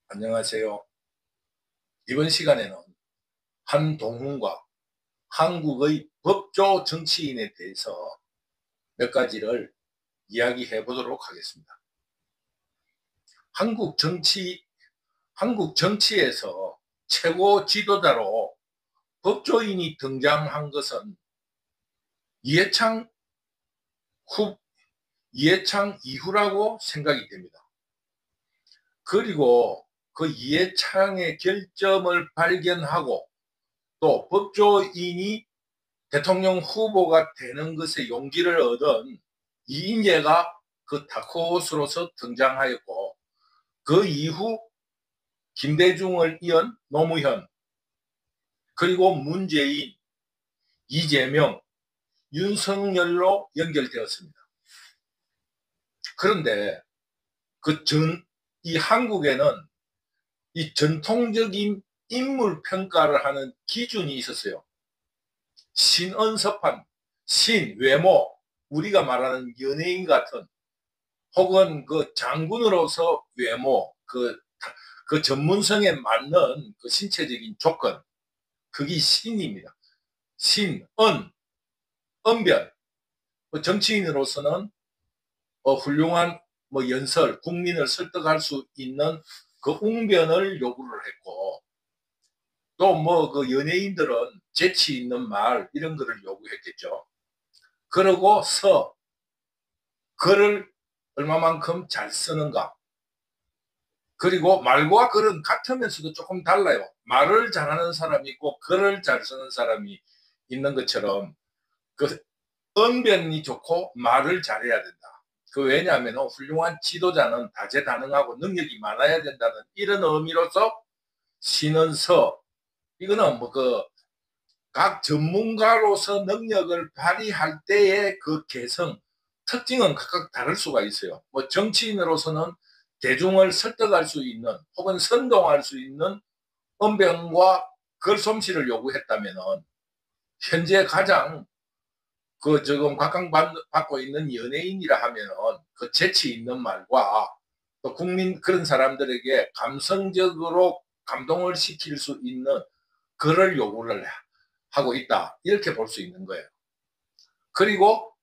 안녕하세요. 이번 시간에는 한동훈과 한국의 법조 정치인에 대해서 몇 가지를 이야기해 보도록 하겠습니다. 한국 정치, 한국 정치에서 최고 지도자로 법조인이 등장한 것은 이해창 후, 이해창 이후라고 생각이 됩니다. 그리고 그 이해창의 결점을 발견하고 또 법조인이 대통령 후보가 되는 것에 용기를 얻은 이인재가 그 다크호스로서 등장하였고, 그 이후 김대중을 이은 노무현, 그리고 문재인, 이재명, 윤석열로 연결되었습니다. 그런데 이 한국에는 이 전통적인 인물 평가를 하는 기준이 있었어요. 신언서판, 외모, 우리가 말하는 연예인 같은, 혹은 그 장군으로서 외모, 그 전문성에 맞는 그 신체적인 조건, 그게 신입니다. 언변. 정치인으로서는 훌륭한 연설, 국민을 설득할 수 있는 그 웅변을 요구를 했고, 또 그 연예인들은 재치 있는 말, 이런 거를 요구했겠죠. 그리고 글을 얼마만큼 잘 쓰는가. 그리고 말과 글은 같으면서도 조금 달라요. 말을 잘하는 사람이 있고 글을 잘 쓰는 사람이 있는 것처럼, 그 언변이 좋고 말을 잘해야 된다. 왜냐하면 훌륭한 지도자는 다재다능하고 능력이 많아야 된다는 이런 의미로서 신은서, 이거는 각 전문가로서 능력을 발휘할 때의 그 개성, 특징은 각각 다를 수가 있어요. 정치인으로서는 대중을 설득할 수 있는 혹은 선동할 수 있는 언변과 글솜씨를 요구했다면, 현재 가장 지금 각광받고 있는 연예인이라 하면은 그 재치 있는 말과 또 국민 그런 사람들에게 감성적으로 감동을 시킬 수 있는 글을 요구를 하고 있다, 이렇게 볼 수 있는 거예요. 그리고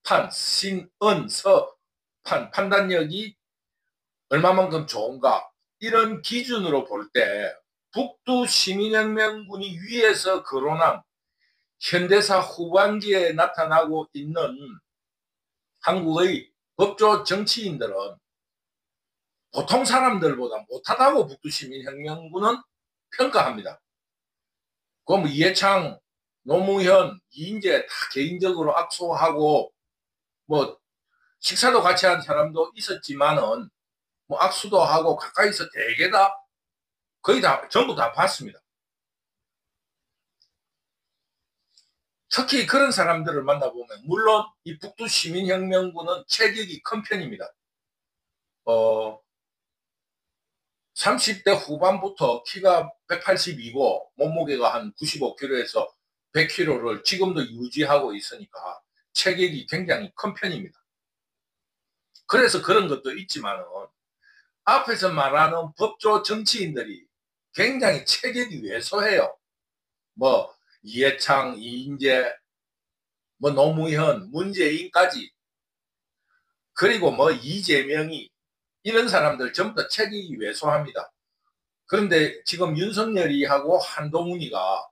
판단력이 얼마만큼 좋은가, 이런 기준으로 볼 때 북두 시민혁명군이 위에서 거론한 현대사 후반기에 나타나고 있는 한국의 법조 정치인들은 보통 사람들보다 못하다고 북두 시민혁명군은 평가합니다. 이해창, 노무현, 이인재 다 개인적으로 악수하고 식사도 같이 한 사람도 있었지만은 악수도 하고 가까이서 되게 다 거의 다 전부 다 봤습니다. 특히 그런 사람들을 만나보면, 물론 이 북두 시민혁명군은 체격이 큰 편입니다. 30대 후반부터 키가 182고 몸무게가 한 95kg에서 100kg를 지금도 유지하고 있으니까 체격이 굉장히 큰 편입니다. 그래서 그런 것도 있지만은 앞에서 말하는 법조 정치인들이 굉장히 체격이 왜소해요. 이해창, 이인재, 노무현, 문재인까지, 그리고 이재명이, 이런 사람들 전부 다 체격이 왜소합니다. 그런데 지금 윤석열이 하고 한동훈이가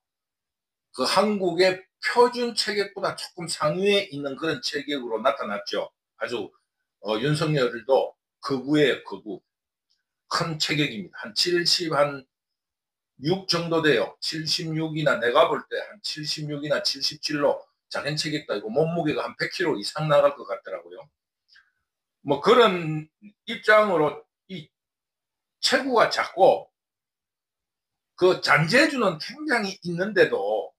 그 한국의 표준 체격보다 조금 상위에 있는 그런 체격으로 나타났죠. 아주 윤석열도 극우예요, 극우. 큰 체격입니다. 한 6 정도 돼요. 76이나, 내가 볼 때 한 76이나 77로 작은 체격도 아니고 몸무게가 한 100kg 이상 나갈 것 같더라고요. 그런 입장으로 이 체구가 작고 그 잔재주는 굉장히 있는데도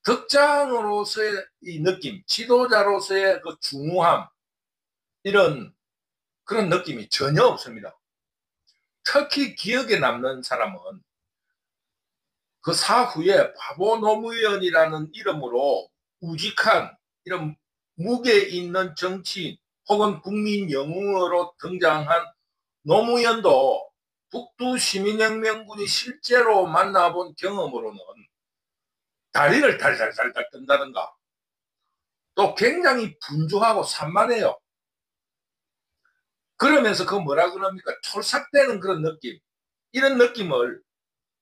덕장으로서의 이 느낌, 지도자로서의 그 중후함, 이런 그런 느낌이 전혀 없습니다. 특히 기억에 남는 사람은 그 사후에 바보 노무현이라는 이름으로 우직한 이런 무게 있는 정치인 혹은 국민 영웅으로 등장한 노무현도 북두 시민혁명군이 실제로 만나본 경험으로는 다리를 달달달달 뜬다든가 또 굉장히 분주하고 산만해요. 그러면서 그 뭐라 그럽니까? 촐싹대는 그런 느낌. 이런 느낌을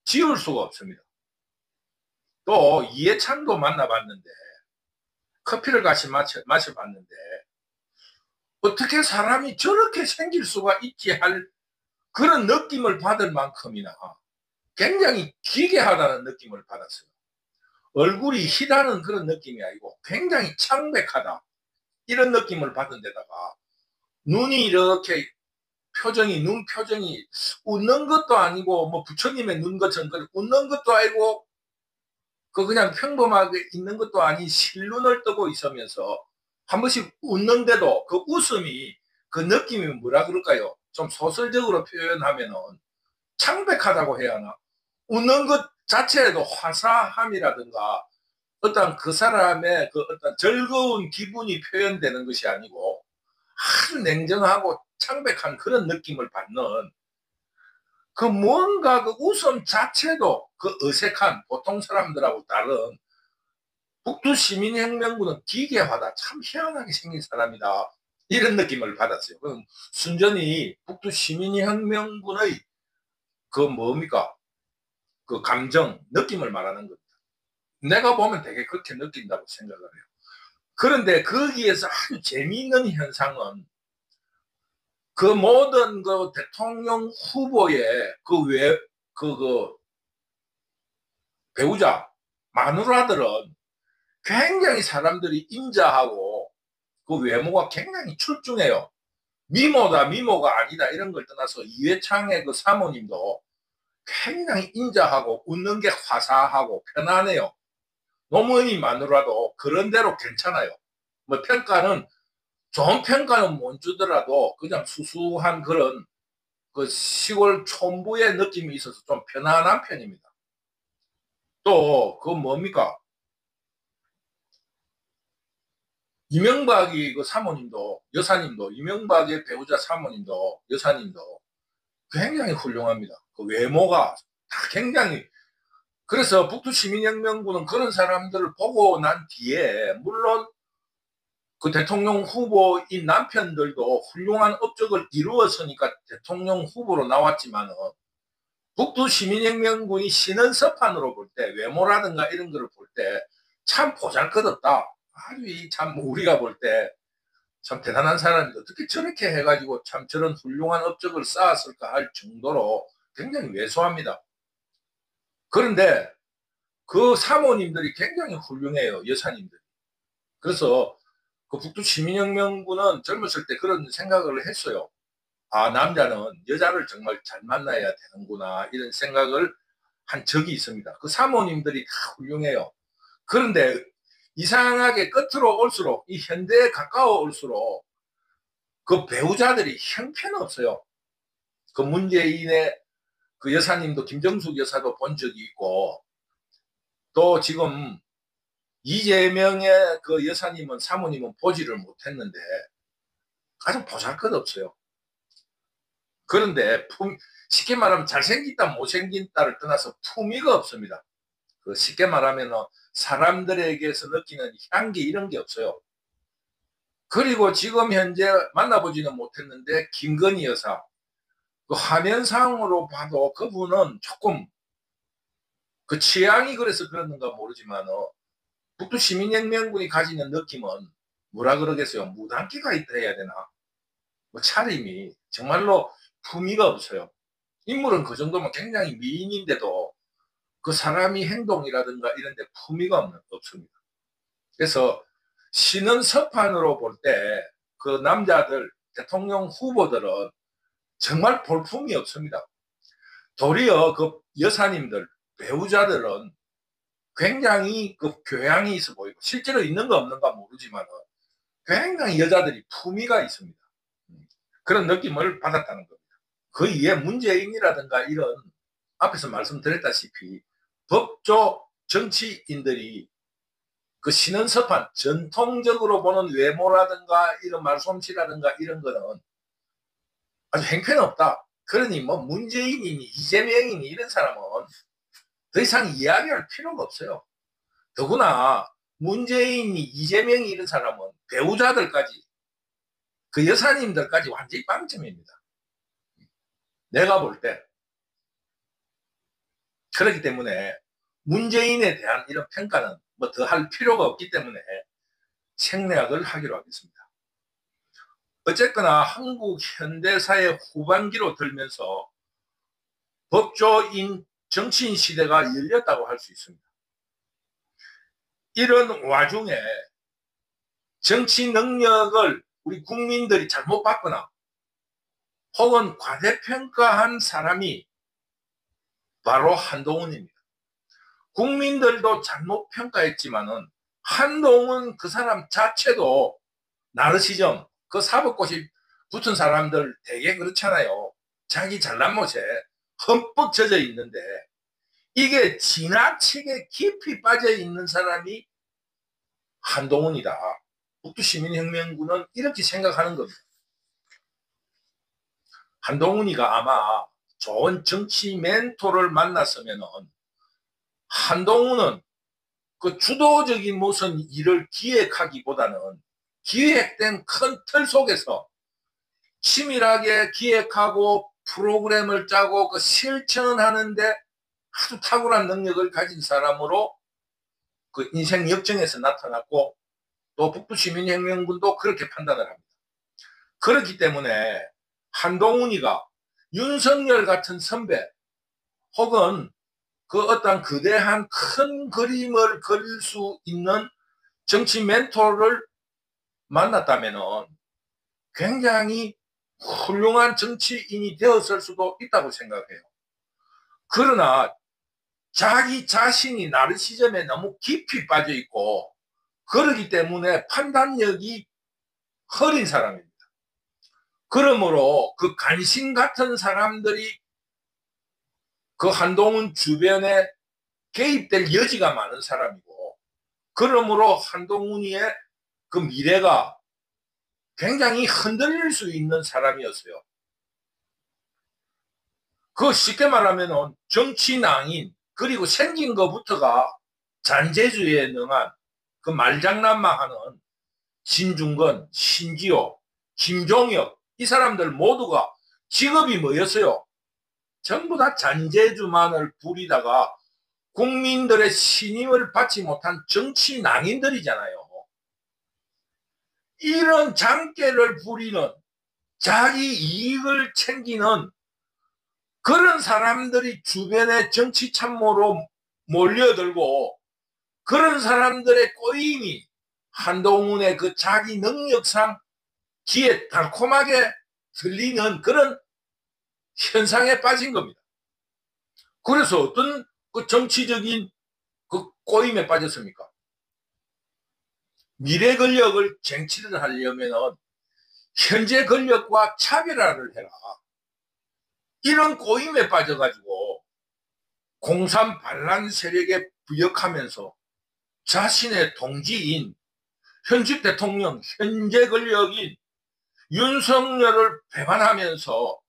지울 수가 없습니다. 또 이해찬도 만나봤는데 커피를 같이 마셔봤는데 어떻게 사람이 저렇게 생길 수가 있지 할 그런 느낌을 받을 만큼이나 굉장히 기괴하다는 느낌을 받았어요. 얼굴이 희다는 그런 느낌이 아니고 굉장히 창백하다. 이런 느낌을 받은 데다가 눈이 이렇게 눈 표정이 웃는 것도 아니고 뭐 부처님의 눈 것처럼 웃는 것도 아니고 그냥 평범하게 있는 것도 아닌 실눈을 뜨고 있으면서 한 번씩 웃는데도 그 웃음이 그 느낌이 뭐라 그럴까요? 좀 소설적으로 표현하면은 창백하다고 해야 하나? 웃는 것 자체에도 화사함이라든가 어떤 그 사람의 그 어떤 즐거운 기분이 표현되는 것이 아니고 아주 냉정하고 창백한 그런 느낌을 받는 그 뭔가 그 웃음 자체도 그 어색한 보통 사람들하고 다른 북두 시민혁명군은 기계화다. 참 희한하게 생긴 사람이다. 이런 느낌을 받았어요. 그럼 순전히 북두 시민혁명군의 그 뭡니까? 그 감정, 느낌을 말하는 겁니다. 내가 보면 되게 그렇게 느낀다고 생각을 해요. 그런데 거기에서 아주 재미있는 현상은 그 모든 그 대통령 후보의 그 배우자, 마누라들은 굉장히 사람들이 인자하고 그 외모가 굉장히 출중해요. 미모가 아니다 이런 걸 떠나서 이회창의 그 사모님도 굉장히 인자하고 웃는 게 화사하고 편안해요. 노무현이 마누라도 그런 대로 괜찮아요. 뭐 좋은 평가는 못 주더라도 그냥 수수한 그런 그 시골 촌부의 느낌이 있어서 좀 편안한 편입니다. 또 그 뭡니까? 이명박이 그 사모님도 여사님도 이명박의 배우자 사모님도 여사님도 굉장히 훌륭합니다. 그 외모가 다 굉장히 그래서 북두시민혁명군은 그런 사람들을 보고 난 뒤에 물론 그 대통령 후보인 남편들도 훌륭한 업적을 이루었으니까 대통령 후보로 나왔지만 북두시민혁명군이 신은 서판으로 볼 때 외모라든가 이런 거를 볼 때 참 보잘것없다. 아주 참 우리가 볼 때 참 대단한 사람인데 어떻게 저렇게 해가지고 참 저런 훌륭한 업적을 쌓았을까 할 정도로 굉장히 왜소합니다. 그런데 그 사모님들이 굉장히 훌륭해요. 여사님들이. 그래서 그 북두 시민혁명군은 젊었을 때 그런 생각을 했어요. 아, 남자는 여자를 정말 잘 만나야 되는구나 이런 생각을 한 적이 있습니다. 그 사모님들이 다 훌륭해요. 그런데 이상하게 끝으로 올수록 이 현대에 가까워 올수록 그 배우자들이 형편없어요. 그 문재인의 그 여사님도 김정숙 여사도 본 적이 있고 또 지금 이재명의 그 여사님은 사모님은 보지를 못했는데 아주 보잘것없어요. 그런데 쉽게 말하면 잘생겼다 못생긴다를 떠나서 품위가 없습니다. 그 쉽게 말하면 사람들에게서 느끼는 향기 이런 게 없어요. 그리고 지금 현재 만나보지는 못했는데 김건희 여사 그 화면상으로 봐도 그분은 조금 그 취향이 그래서 그랬는가 모르지만 북두 시민혁명군이 가지는 느낌은 뭐라 그러겠어요. 무당기가 있다 해야 되나? 뭐 차림이 정말로 품위가 없어요. 인물은 그 정도면 굉장히 미인인데도 그 사람이 행동이라든가 이런 데 품위가 없습니다. 그래서 신은 서판으로 볼 때 그 남자들 대통령 후보들은 정말 볼품이 없습니다. 도리어 그 여사님들 배우자들은 굉장히 그 교양이 있어 보이고 실제로 있는가 없는가 모르지만 굉장히 여자들이 품위가 있습니다. 그런 느낌을 받았다는 겁니다. 그 이에 문재인이라든가 이런 앞에서 말씀드렸다시피 법조 정치인들이 그 신원서판 전통적으로 보는 외모라든가 이런 말솜씨라든가 이런 거는 아주 행편없다. 그러니 뭐 문재인이니 이재명이니 이런 사람은 더 이상 이야기할 필요가 없어요. 더구나 문재인이 이재명이 이런 사람은 배우자들까지 그 여사님들까지 완전히 빵점입니다. 내가 볼 때. 그렇기 때문에 문재인에 대한 이런 평가는 뭐 더 할 필요가 없기 때문에 생략을 하기로 하겠습니다. 어쨌거나 한국 현대사의 후반기로 들면서 법조인 정치인 시대가 열렸다고 할 수 있습니다. 이런 와중에 정치 능력을 우리 국민들이 잘못 봤거나 혹은 과대평가한 사람이 바로 한동훈입니다. 국민들도 잘못 평가했지만은 한동훈 그 사람 자체도 나르시즘, 그 사법고시 붙은 사람들 되게 그렇잖아요. 자기 잘난 못에 흠뻑 젖어 있는데 이게 지나치게 깊이 빠져 있는 사람이 한동훈이다. 북두시민혁명군은 이렇게 생각하는 겁니다. 한동훈이가 아마 좋은 정치 멘토를 만났으면은 한동훈은 그 주도적인 무슨 일을 기획하기보다는 기획된 큰 틀 속에서 치밀하게 기획하고 프로그램을 짜고 그 실천하는데 아주 탁월한 능력을 가진 사람으로 그 인생 역정에서 나타났고 또 북두시민혁명군도 그렇게 판단을 합니다. 그렇기 때문에 한동훈이가 윤석열 같은 선배 혹은 그 어떤 거대한 큰 그림을 그릴 수 있는 정치 멘토를 만났다면 굉장히 훌륭한 정치인이 되었을 수도 있다고 생각해요. 그러나 자기 자신이 나르시즘에 너무 깊이 빠져 있고 그러기 때문에 판단력이 흐린 사람입니다. 그러므로 그 간신 같은 사람들이 그 한동훈 주변에 개입될 여지가 많은 사람이고 그러므로 한동훈이의 그 미래가 굉장히 흔들릴 수 있는 사람이었어요. 그 쉽게 말하면 정치낭인 그리고 생긴 것부터가 잔재주에 능한 그 말장난만 하는 신중건, 신지호, 김종혁 이 사람들 모두가 직업이 뭐였어요? 전부 다 잔재주만을 부리다가 국민들의 신임을 받지 못한 정치 낭인들이잖아요. 이런 장깨를 부리는 자기 이익을 챙기는 그런 사람들이 주변에 정치 참모로 몰려들고 그런 사람들의 꼬임이 한동훈의 그 자기 능력상 귀에 달콤하게 들리는 그런 현상에 빠진 겁니다. 그래서 어떤 그 정치적인 그 꼬임에 빠졌습니까? 미래 권력을 쟁취를 하려면 현재 권력과 차별화를 해라. 이런 꼬임에 빠져가지고 공산 반란 세력에 부역하면서 자신의 동지인 현직 대통령, 현재 권력인 윤석열을 배반하면서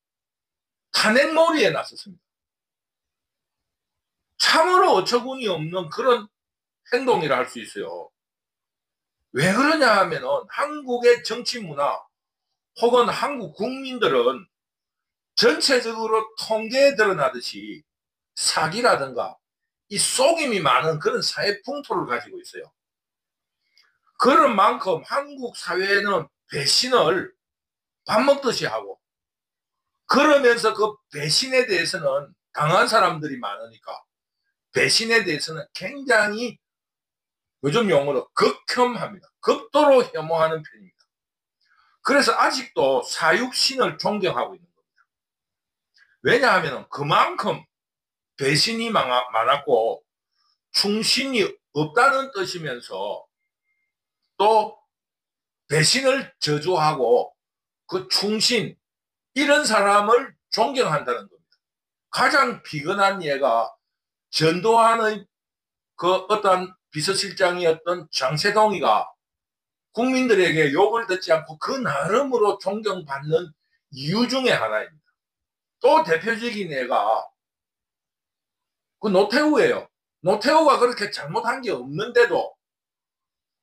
탄핵몰이에 나섰습니다. 참으로 어처구니 없는 그런 행동이라 할 수 있어요. 왜 그러냐 하면 한국의 정치 문화 혹은 한국 국민들은 전체적으로 통계에 드러나듯이 사기라든가 이 속임이 많은 그런 사회 풍토를 가지고 있어요. 그런 만큼 한국 사회는 배신을 밥 먹듯이 하고 그러면서 그 배신에 대해서는 강한 사람들이 많으니까 배신에 대해서는 굉장히 요즘 용어로 극혐합니다. 극도로 혐오하는 편입니다. 그래서 아직도 사육신을 존경하고 있는 겁니다. 왜냐하면 그만큼 배신이 많았고 충신이 없다는 뜻이면서 또 배신을 저주하고 그 충신 이런 사람을 존경한다는 겁니다. 가장 비근한 예가 전두환의 그 어떤 비서실장이었던 장세동이가 국민들에게 욕을 듣지 않고 그 나름으로 존경받는 이유 중에 하나입니다. 또 대표적인 예가 그 노태우예요. 노태우가 그렇게 잘못한 게 없는데도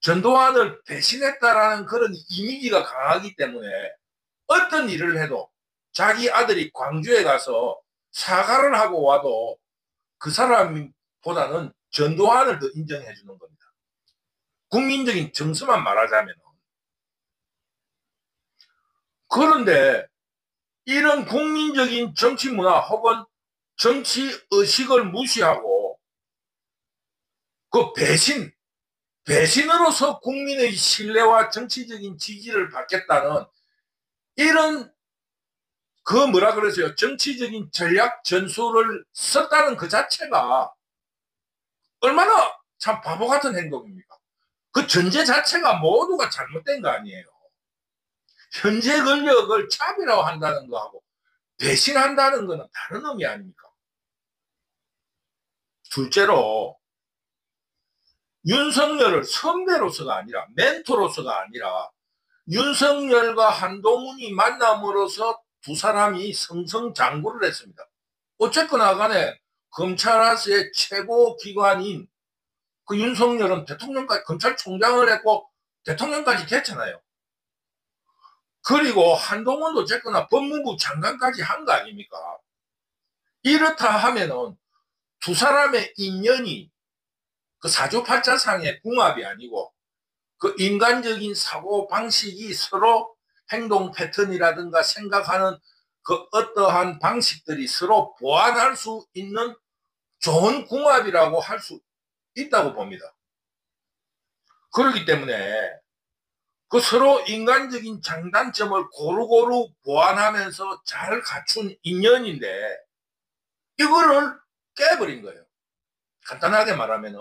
전두환을 배신했다라는 그런 이미지가 강하기 때문에 어떤 일을 해도 자기 아들이 광주에 가서 사과를 하고 와도 그 사람보다는 전두환을 더 인정해 주는 겁니다. 국민적인 정서만 말하자면. 그런데 이런 국민적인 정치 문화 혹은 정치 의식을 무시하고 그 배신으로서 국민의 신뢰와 정치적인 지지를 받겠다는 이런 그 뭐라 그러세요? 정치적인 전략 전술을 썼다는 그 자체가 얼마나 참 바보 같은 행동입니까? 그 전제 자체가 모두가 잘못된 거 아니에요. 현재 권력을 차별화한다는 거하고 배신한다는 거는 다른 의미 아닙니까? 둘째로 윤석열을 선배로서가 아니라 멘토로서가 아니라 윤석열과 한동훈이 만남으로써 두 사람이 승승장구를 했습니다. 어쨌거나 간에 검찰의 최고 기관인 그 윤석열은 대통령까지 검찰총장을 했고 대통령까지 됐잖아요. 그리고 한동훈도 어쨌거나 법무부 장관까지 한 거 아닙니까? 이렇다 하면은 두 사람의 인연이 그 사주팔자상의 궁합이 아니고 그 인간적인 사고 방식이 서로 행동 패턴이라든가 생각하는 그 어떠한 방식들이 서로 보완할 수 있는 좋은 궁합이라고 할 수 있다고 봅니다. 그렇기 때문에 그 서로 인간적인 장단점을 고루고루 보완하면서 잘 갖춘 인연인데 이거를 깨버린 거예요. 간단하게 말하면은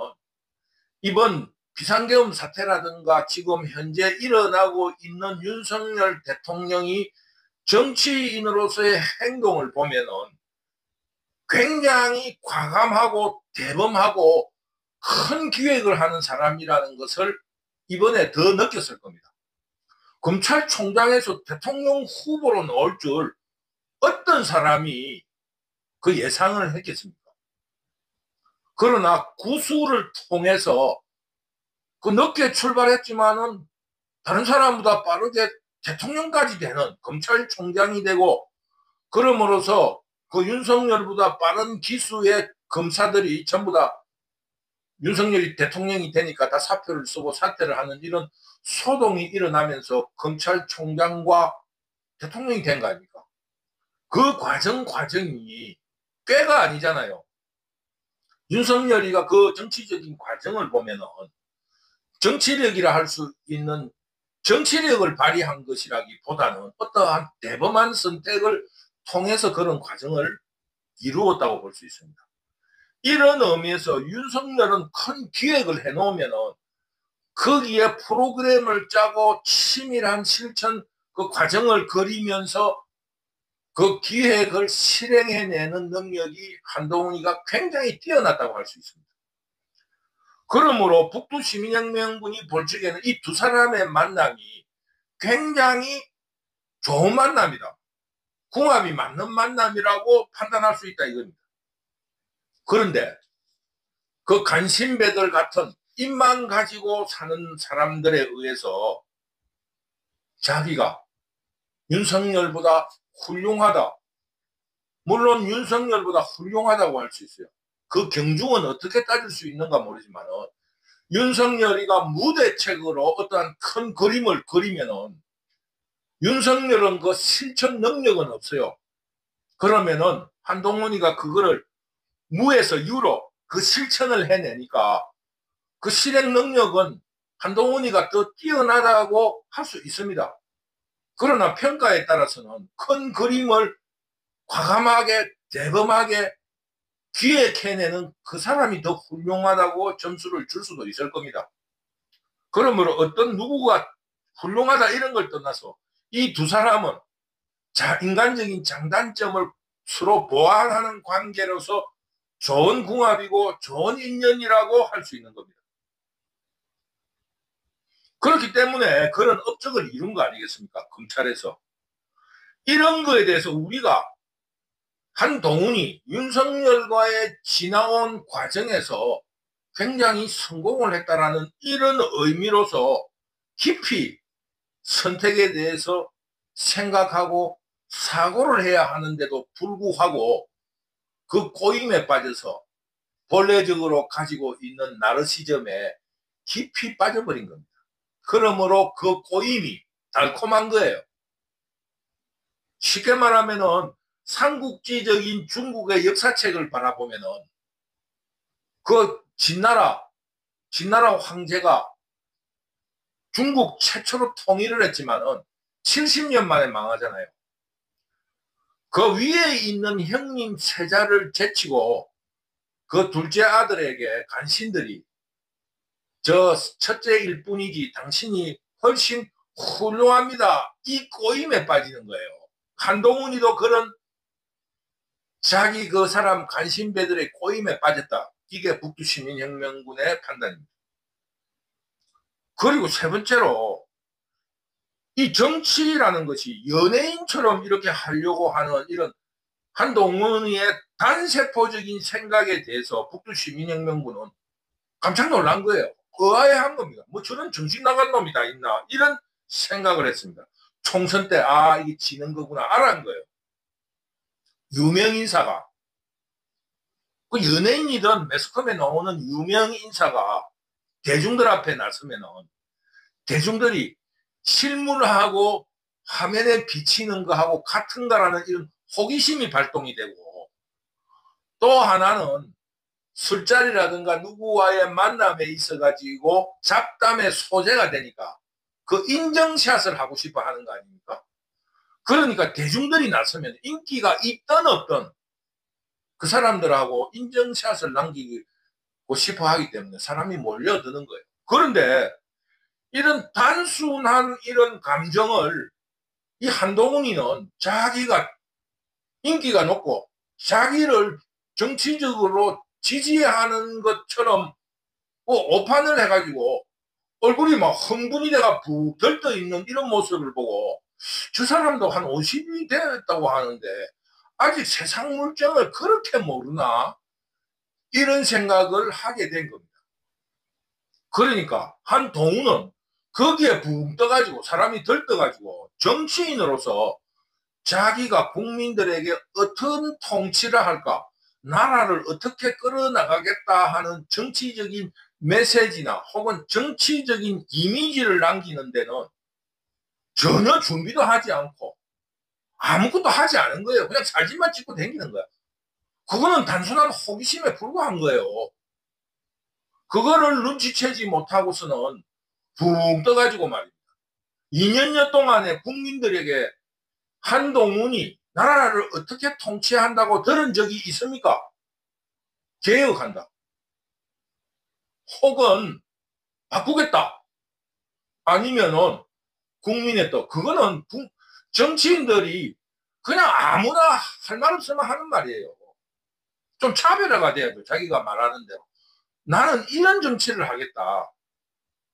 이번 비상계엄 사태라든가 지금 현재 일어나고 있는 윤석열 대통령이 정치인으로서의 행동을 보면은 굉장히 과감하고 대범하고 큰 기획을 하는 사람이라는 것을 이번에 더 느꼈을 겁니다. 검찰총장에서 대통령 후보로 나올 줄 어떤 사람이 그 예상을 했겠습니까? 그러나 구수를 통해서 그 늦게 출발했지만은 다른 사람보다 빠르게 대통령까지 되는 검찰총장이 되고 그럼으로써 그 윤석열보다 빠른 기수의 검사들이 전부 다 윤석열이 대통령이 되니까 다 사표를 쓰고 사퇴를 하는 이런 소동이 일어나면서 검찰총장과 대통령이 된 거 아닙니까? 그 과정이 꽤가 아니잖아요. 윤석열이가 그 정치적인 과정을 보면은 정치력이라 할 수 있는 정치력을 발휘한 것이라기보다는 어떠한 대범한 선택을 통해서 그런 과정을 이루었다고 볼 수 있습니다. 이런 의미에서 윤석열은 큰 기획을 해놓으면은 거기에 프로그램을 짜고 치밀한 실천 그 과정을 그리면서 그 기획을 실행해내는 능력이 한동훈이가 굉장히 뛰어났다고 할 수 있습니다. 그러므로 북두 시민혁명군이 볼 적에는 이 두 사람의 만남이 굉장히 좋은 만남이다. 궁합이 맞는 만남이라고 판단할 수 있다 이겁니다. 그런데 그 간신배들 같은 입만 가지고 사는 사람들에 의해서 자기가 윤석열보다 훌륭하다. 물론 윤석열보다 훌륭하다고 할 수 있어요. 그 경중은 어떻게 따질 수 있는가 모르지만 윤석열이가 무대책으로 어떠한 큰 그림을 그리면은 윤석열은 그 실천 능력은 없어요. 그러면은 한동훈이가 그거를 무에서 유로 그 실천을 해내니까 그 실행 능력은 한동훈이가 더 뛰어나다고 할 수 있습니다. 그러나 평가에 따라서는 큰 그림을 과감하게 대범하게 기획해내는 그 사람이 더 훌륭하다고 점수를 줄 수도 있을 겁니다. 그러므로 어떤 누구가 훌륭하다 이런 걸 떠나서 이 두 사람은 인간적인 장단점을 서로 보완하는 관계로서 좋은 궁합이고 좋은 인연이라고 할 수 있는 겁니다. 그렇기 때문에 그런 업적을 이룬 거 아니겠습니까? 검찰에서. 이런 거에 대해서 우리가 한동훈이 윤석열과의 지나온 과정에서 굉장히 성공을 했다라는 이런 의미로서 깊이 선택에 대해서 생각하고 사고를 해야 하는데도 불구하고 그 꼬임에 빠져서 본래적으로 가지고 있는 나르시즘에 깊이 빠져버린 겁니다. 그러므로 그 꼬임이 달콤한 거예요. 쉽게 말하면은 삼국지적인 중국의 역사책을 바라보면은 그 진나라 황제가 중국 최초로 통일을 했지만은 70년 만에 망하잖아요. 그 위에 있는 형님 세자를 제치고 그 둘째 아들에게 간신들이 저 첫째일 뿐이지 당신이 훨씬 훌륭합니다. 이 꼬임에 빠지는 거예요. 한동훈이도 그런 자기 그 사람 간신배들의 꼬임에 빠졌다. 이게 북두시민혁명군의 판단입니다. 그리고 세 번째로 이 정치라는 것이 연예인처럼 이렇게 하려고 하는 이런 한동훈의 단세포적인 생각에 대해서 북두시민혁명군은 깜짝 놀란 거예요. 의아해한 겁니다. 뭐 저런 정신 나간 놈이 다 있나 이런 생각을 했습니다. 총선 때 이게 지는 거구나 알아한 거예요. 유명인사가 그 연예인이든 매스컴에 나오는 유명인사가 대중들 앞에 나서면은 대중들이 실물하고 화면에 비치는 거하고 같은가라는 이런 호기심이 발동이 되고 또 하나는 술자리라든가 누구와의 만남에 있어가지고 잡담의 소재가 되니까 그 인정샷을 하고 싶어 하는 거 아닙니까? 그러니까 대중들이 나서면 인기가 있든 없든 그 사람들하고 인정샷을 남기고 싶어 하기 때문에 사람이 몰려드는 거예요. 그런데 이런 단순한 이런 감정을 이 한동훈이는 자기가 인기가 높고 자기를 정치적으로 지지하는 것처럼 오판을 해가지고 얼굴이 막 흥분이 돼가 푹 들떠 있는 이런 모습을 보고 저 사람도 한 50이 되었다고 하는데 아직 세상 물정을 그렇게 모르나 이런 생각을 하게 된 겁니다. 그러니까 한동훈은 거기에 붕 떠가지고 사람이 들떠가지고 정치인으로서 자기가 국민들에게 어떤 통치를 할까 나라를 어떻게 끌어나가겠다 하는 정치적인 메시지나 혹은 정치적인 이미지를 남기는 데는 전혀 준비도 하지 않고 아무것도 하지 않은 거예요. 그냥 사진만 찍고 다니는 거야. 그거는 단순한 호기심에 불과한 거예요. 그거를 눈치채지 못하고서는 붕 떠가지고 말입니다. 2년여 동안에 국민들에게 한동훈이 나라를 어떻게 통치한다고 들은 적이 있습니까? 개혁한다. 혹은 바꾸겠다. 아니면은 국민의 뜻. 그거는 정치인들이 그냥 아무나 할 말 없으면 하는 말이에요. 좀 차별화가 돼야죠. 자기가 말하는 대로. 나는 이런 정치를 하겠다.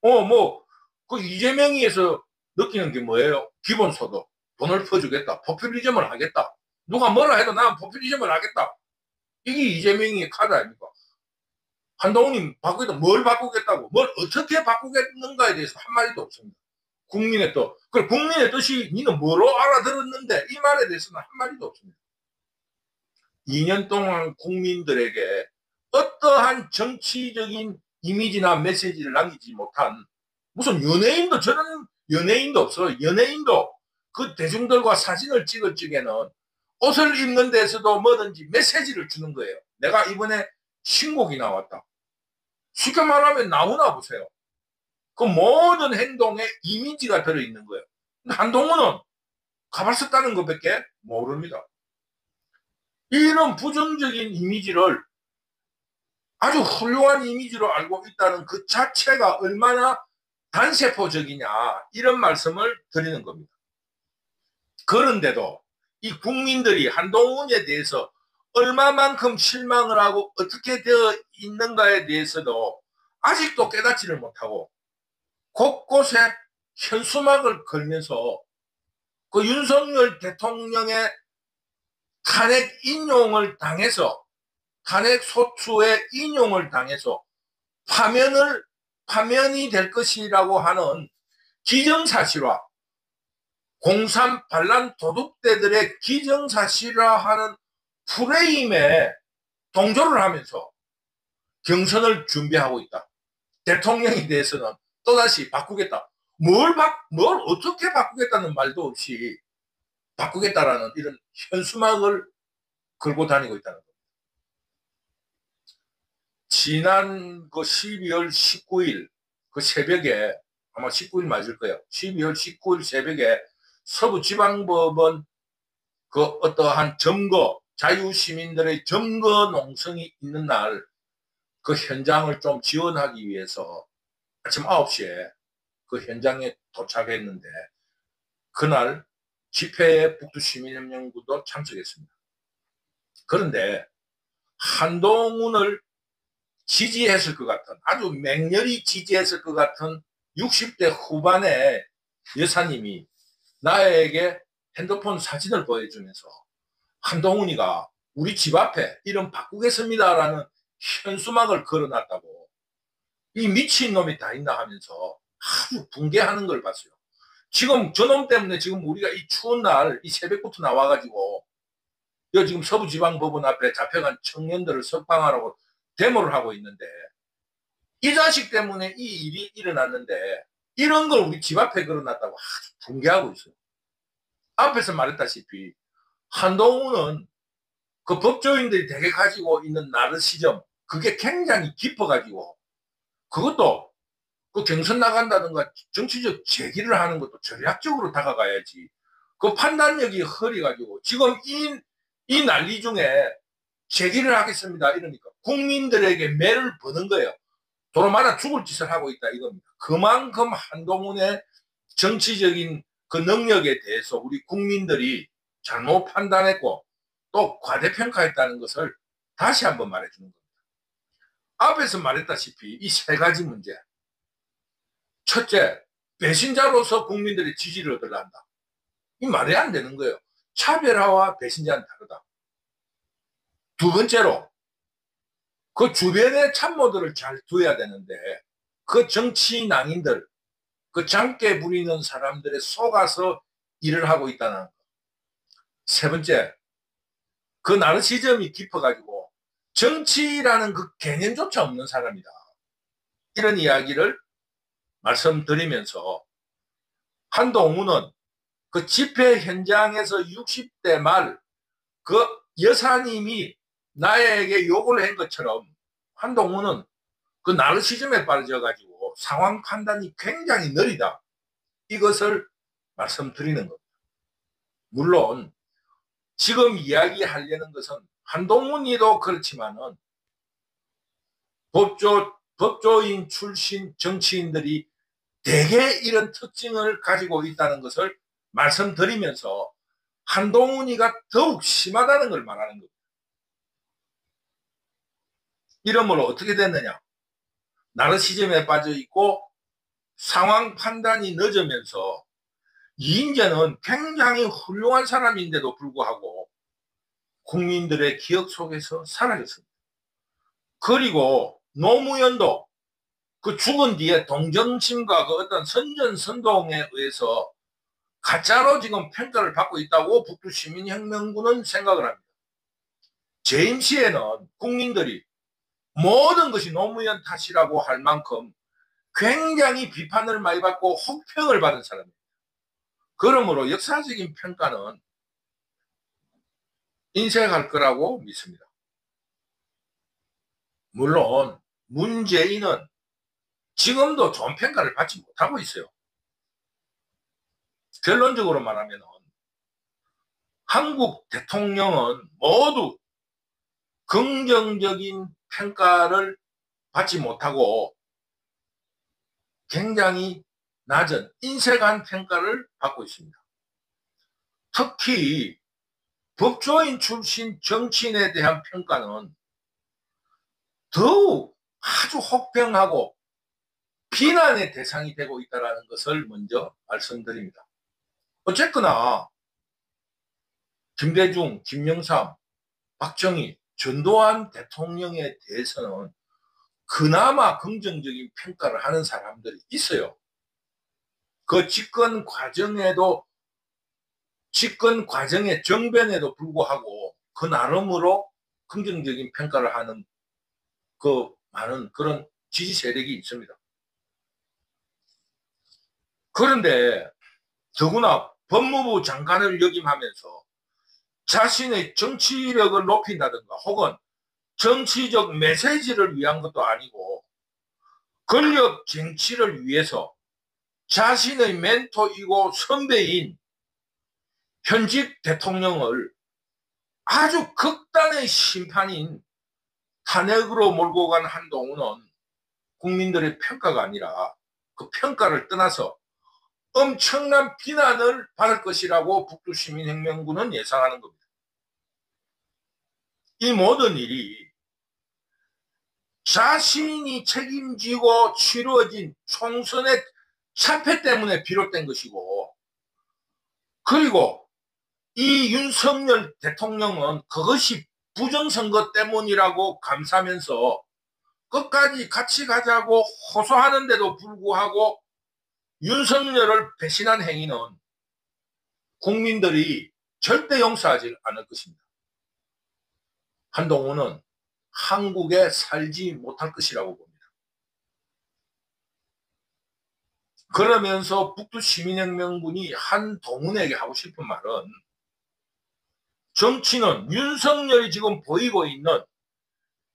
그 이재명이에서 느끼는 게 뭐예요? 기본소득. 돈을 퍼주겠다. 포퓰리즘을 하겠다. 누가 뭐라 해도 나는 포퓰리즘을 하겠다. 이게 이재명의 카드 아닙니까? 한동훈이 바꾸겠다. 뭘 바꾸겠다고, 뭘 어떻게 바꾸겠는가에 대해서 한마디도 없습니다. 국민의 뜻. 그 국민의 뜻이 니는 뭐로 알아들었는데 이 말에 대해서는 한마디도 없습니다. 2년 동안 국민들에게 어떠한 정치적인 이미지나 메시지를 남기지 못한 무슨 연예인도 저런 연예인도 없어. 연예인도 그 대중들과 사진을 찍을 적에는 옷을 입는 데서도 뭐든지 메시지를 주는 거예요. 내가 이번에 신곡이 나왔다. 쉽게 말하면 나오나 보세요. 그 모든 행동에 이미지가 들어있는 거예요. 근데 한동훈은 가발 썼다는 것밖에 모릅니다. 이런 부정적인 이미지를 아주 훌륭한 이미지로 알고 있다는 그 자체가 얼마나 단세포적이냐 이런 말씀을 드리는 겁니다. 그런데도 이 국민들이 한동훈에 대해서 얼마만큼 실망을 하고 어떻게 되어 있는가에 대해서도 아직도 깨닫지를 못하고 곳곳에 현수막을 걸면서 그 윤석열 대통령의 탄핵 인용을 당해서, 탄핵 소추의 인용을 당해서 파면이 될 것이라고 하는 기정사실화, 03 반란 도둑대들의 기정사실화하는 프레임에 동조를 하면서 경선을 준비하고 있다. 대통령에 대해서는 또다시 바꾸겠다. 뭘 어떻게 바꾸겠다는 말도 없이 바꾸겠다라는 이런 현수막을 걸고 다니고 있다는 겁니다. 지난 그 12월 19일 그 새벽에, 아마 19일 맞을 거예요. 12월 19일 새벽에 서부지방법원 그 어떠한 점거, 자유시민들의 점거 농성이 있는 날 그 현장을 좀 지원하기 위해서 아침 9시에 그 현장에 도착했는데, 그날 집회에 북두시민협력구도 참석했습니다. 그런데 한동훈을 지지했을 것 같은, 아주 맹렬히 지지했을 것 같은 60대 후반의 여사님이 나에게 핸드폰 사진을 보여주면서 한동훈이가 우리 집 앞에 이름 바꾸겠습니다라는 현수막을 걸어놨다고, 이 미친놈이 다 있나 하면서 아주 붕괴하는 걸 봤어요. 지금 저놈 때문에 지금 우리가 이 추운 날 이 새벽부터 나와가지고 여기 지금 서부지방법원 앞에 잡혀간 청년들을 석방하라고 데모를 하고 있는데, 이 자식 때문에 이 일이 일어났는데 이런 걸 우리 집 앞에 걸어놨다고 아주 붕괴하고 있어요. 앞에서 말했다시피 한동훈은 그 법조인들이 되게 가지고 있는 나르시즘, 그게 굉장히 깊어가지고, 그것도 그 경선 나간다든가 정치적 제기를 하는 것도 전략적으로 다가가야지, 그 판단력이 흐려가지고 지금 이 난리 중에 제기를 하겠습니다 이러니까 국민들에게 매를 버는 거예요. 도로마나 죽을 짓을 하고 있다 이겁니다. 그만큼 한동훈의 정치적인 그 능력에 대해서 우리 국민들이 잘못 판단했고 또 과대평가했다는 것을 다시 한번 말해주는 겁니다. 앞에서 말했다시피 이 세 가지 문제. 첫째, 배신자로서 국민들의 지지를 얻으려 한다. 이 말이 안 되는 거예요. 차별화와 배신자는 다르다. 두 번째로, 그 주변의 참모들을 잘 둬야 되는데 그 정치 낭인들, 그 장깨 부리는 사람들의 속아서 일을 하고 있다는 거. 세 번째, 그 나르시즘이 깊어가지고 정치라는 그 개념조차 없는 사람이다. 이런 이야기를 말씀드리면서 한동훈은 그 집회 현장에서 60대 말 그 여사님이 나에게 욕을 한 것처럼 한동훈은 그 나르시즘에 빠져가지고 상황 판단이 굉장히 느리다. 이것을 말씀드리는 겁니다. 물론 지금 이야기하려는 것은 한동훈이도 그렇지만은 법조인 출신 정치인들이 대개 이런 특징을 가지고 있다는 것을 말씀드리면서 한동훈이가 더욱 심하다는 걸 말하는 겁니다. 이러므로 어떻게 됐느냐? 나르시즘에 빠져 있고 상황 판단이 늦으면서 이인재는 굉장히 훌륭한 사람인데도 불구하고 국민들의 기억 속에서 사라졌습니다. 그리고 노무현도 그 죽은 뒤에 동정심과 그 어떤 선전선동에 의해서 가짜로 지금 평가를 받고 있다고 북두시민혁명군은 생각을 합니다. 재임 시에는 국민들이 모든 것이 노무현 탓이라고 할 만큼 굉장히 비판을 많이 받고 혹평을 받은 사람입니다. 그러므로 역사적인 평가는 인쇄할 거라고 믿습니다. 물론 문재인은 지금도 좋은 평가를 받지 못하고 있어요. 결론적으로 말하면 한국 대통령은 모두 긍정적인 평가를 받지 못하고 굉장히 낮은 인색한 평가를 받고 있습니다. 특히 법조인 출신 정치인에 대한 평가는 더욱 아주 혹평하고 비난의 대상이 되고 있다는 것을 먼저 말씀드립니다. 어쨌거나 김대중, 김영삼, 박정희, 전두환 대통령에 대해서는 그나마 긍정적인 평가를 하는 사람들이 있어요. 그 집권 과정의 정변에도 불구하고 그 나름으로 긍정적인 평가를 하는 그 많은 그런 지지 세력이 있습니다. 그런데 더구나 법무부 장관을 역임하면서 자신의 정치력을 높인다든가 혹은 정치적 메시지를 위한 것도 아니고 권력 쟁취를 위해서 자신의 멘토이고 선배인 현직 대통령을 아주 극단의 심판인 탄핵으로 몰고 간 한동훈은 국민들의 평가가 아니라 그 평가를 떠나서 엄청난 비난을 받을 것이라고 북두시민혁명군은 예상하는 겁니다. 이 모든 일이 자신이 책임지고 치루어진 총선의 차패 때문에 비롯된 것이고, 그리고 이 윤석열 대통령은 그것이 부정선거 때문이라고 감사하면서 끝까지 같이 가자고 호소하는데도 불구하고 윤석열을 배신한 행위는 국민들이 절대 용서하지 않을 것입니다. 한동훈은 한국에 살지 못할 것이라고 봅니다. 그러면서 북두시민혁명군이 한동훈에게 하고 싶은 말은, 정치는 윤석열이 지금 보이고 있는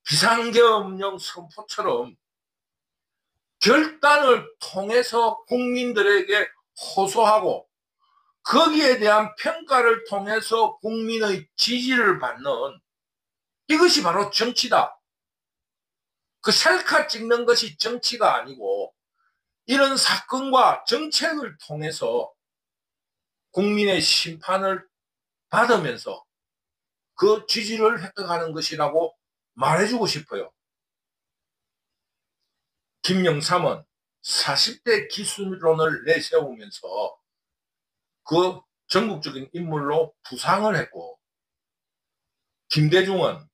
비상계엄령 선포처럼 결단을 통해서 국민들에게 호소하고 거기에 대한 평가를 통해서 국민의 지지를 받는, 이것이 바로 정치다. 그 셀카 찍는 것이 정치가 아니고 이런 사건과 정책을 통해서 국민의 심판을 받으면서 그 지지를 획득하는 것이라고 말해주고 싶어요. 김영삼은 40대 기술론을 내세우면서 그 전국적인 인물로 부상을 했고, 김대중은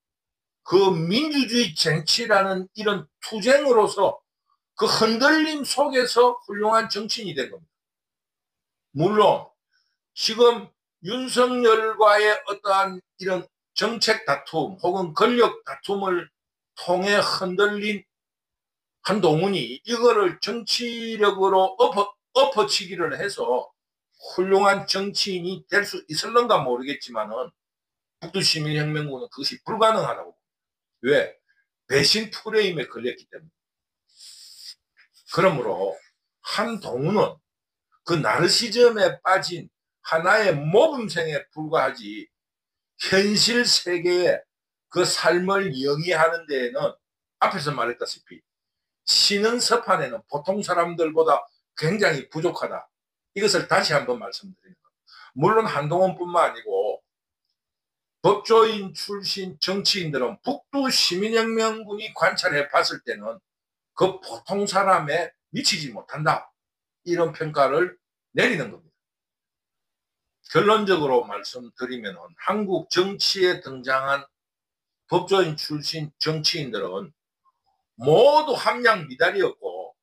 그 민주주의 쟁취라는 이런 투쟁으로서 그 흔들림 속에서 훌륭한 정치인이 된 겁니다. 물론 지금 윤석열과의 어떠한 이런 정책 다툼 혹은 권력 다툼을 통해 흔들린 한동훈이 이거를 정치력으로 엎어치기를 해서 훌륭한 정치인이 될 수 있을런가 모르겠지만은 북두시민혁명군은 그것이 불가능하다고. 왜? 배신 프레임에 걸렸기 때문에. 그러므로 한동훈은 그 나르시즘에 빠진 하나의 모범생에 불과하지, 현실 세계의 그 삶을 영위하는 데에는 앞에서 말했다시피 신흥 서판에는 보통 사람들보다 굉장히 부족하다. 이것을 다시 한번 말씀드립니다. 물론 한동훈뿐만 아니고 법조인 출신 정치인들은 북두시민혁명군이 관찰해 봤을 때는 그 보통 사람에 미치지 못한다. 이런 평가를 내리는 겁니다. 결론적으로 말씀드리면 한국 정치에 등장한 법조인 출신 정치인들은 모두 함량 미달이었고,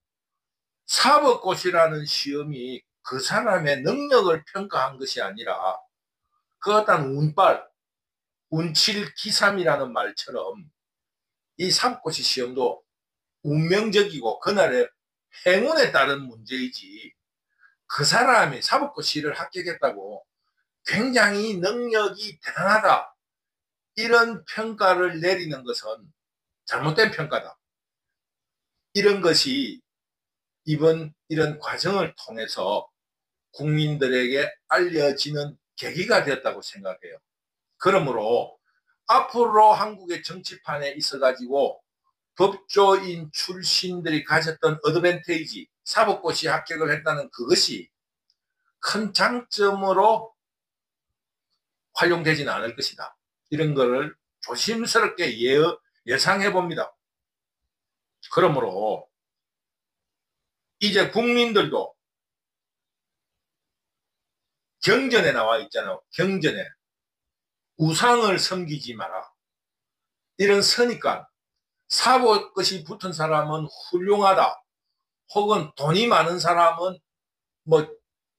사법고시라는 시험이 그 사람의 능력을 평가한 것이 아니라 그 어떤 운빨, 운칠기삼이라는 말처럼 이 사법고시 시험도 운명적이고 그날의 행운에 따른 문제이지, 그 사람이 사법고시를 합격했다고 굉장히 능력이 대단하다 이런 평가를 내리는 것은 잘못된 평가다. 이런 것이 이번 이런 과정을 통해서 국민들에게 알려지는 계기가 되었다고 생각해요. 그러므로 앞으로 한국의 정치판에 있어가지고 법조인 출신들이 가졌던 어드밴테이지, 사법고시 합격을 했다는 그것이 큰 장점으로 활용되지는 않을 것이다. 이런 거를 조심스럽게 예상해 봅니다. 그러므로 이제 국민들도 경전에 나와 있잖아요. 경전에 우상을 섬기지 마라. 이런 선입관, 사법것이 붙은 사람은 훌륭하다. 혹은 돈이 많은 사람은 뭐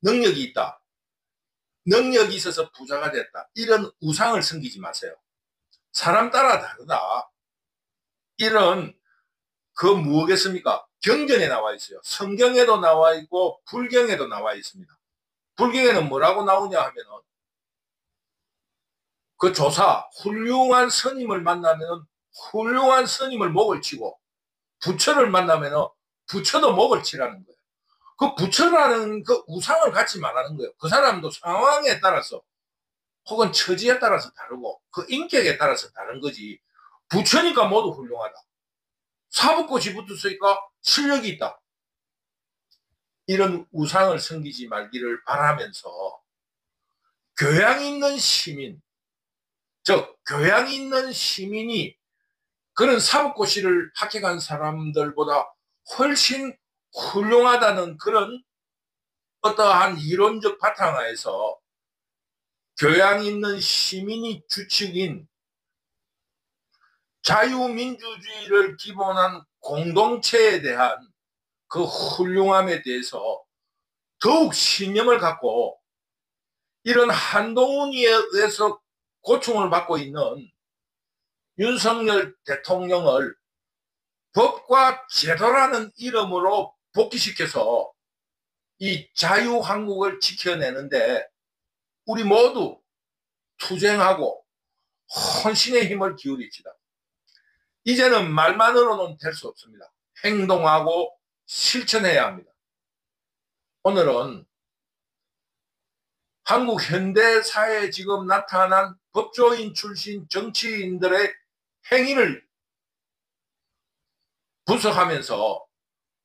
능력이 있다. 능력이 있어서 부자가 됐다. 이런 우상을 섬기지 마세요. 사람 따라 다르다. 이런 무엇겠습니까? 경전에 나와 있어요. 성경에도 나와 있고 불경에도 나와 있습니다. 불경에는 뭐라고 나오냐 하면은 그 조사, 훌륭한 스님을 만나면 훌륭한 스님을 목을 치고 부처를 만나면 부처도 목을 치라는 거예요. 그 부처라는 그 우상을 갖지 말라는 거예요. 그 사람도 상황에 따라서 혹은 처지에 따라서 다르고 그 인격에 따라서 다른 거지. 부처니까 모두 훌륭하다. 사법고시 붙었으니까 실력이 있다. 이런 우상을 섬기지 말기를 바라면서 교양 있는 시민, 즉 교양 있는 시민이 그런 사법고시를 합격한 사람들보다 훨씬 훌륭하다는 그런 어떠한 이론적 바탕하에서 교양 있는 시민이 주축인 자유민주주의를 기본한 공동체에 대한 그 훌륭함에 대해서 더욱 신념을 갖고 이런 한동훈에 의해서 고충을 받고 있는 윤석열 대통령을 법과 제도라는 이름으로 복귀시켜서 이 자유한국을 지켜내는데 우리 모두 투쟁하고 헌신의 힘을 기울입시다. 이제는 말만으로는 될 수 없습니다. 행동하고 실천해야 합니다. 오늘은 한국 현대사회에 지금 나타난 법조인 출신 정치인들의 행위를 분석하면서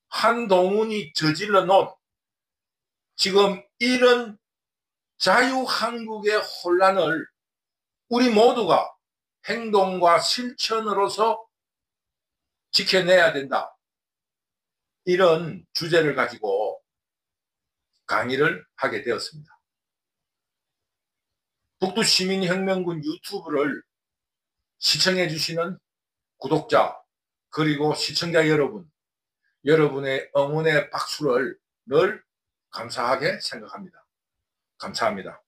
한동훈이 저질러 놓은 지금 이런 자유한국의 혼란을 우리 모두가 행동과 실천으로서 지켜내야 된다. 이런 주제를 가지고 강의를 하게 되었습니다. 북두시민혁명군 유튜브를 시청해 주시는 구독자 그리고 시청자 여러분, 여러분의 응원의 박수를 늘 감사하게 생각합니다. 감사합니다.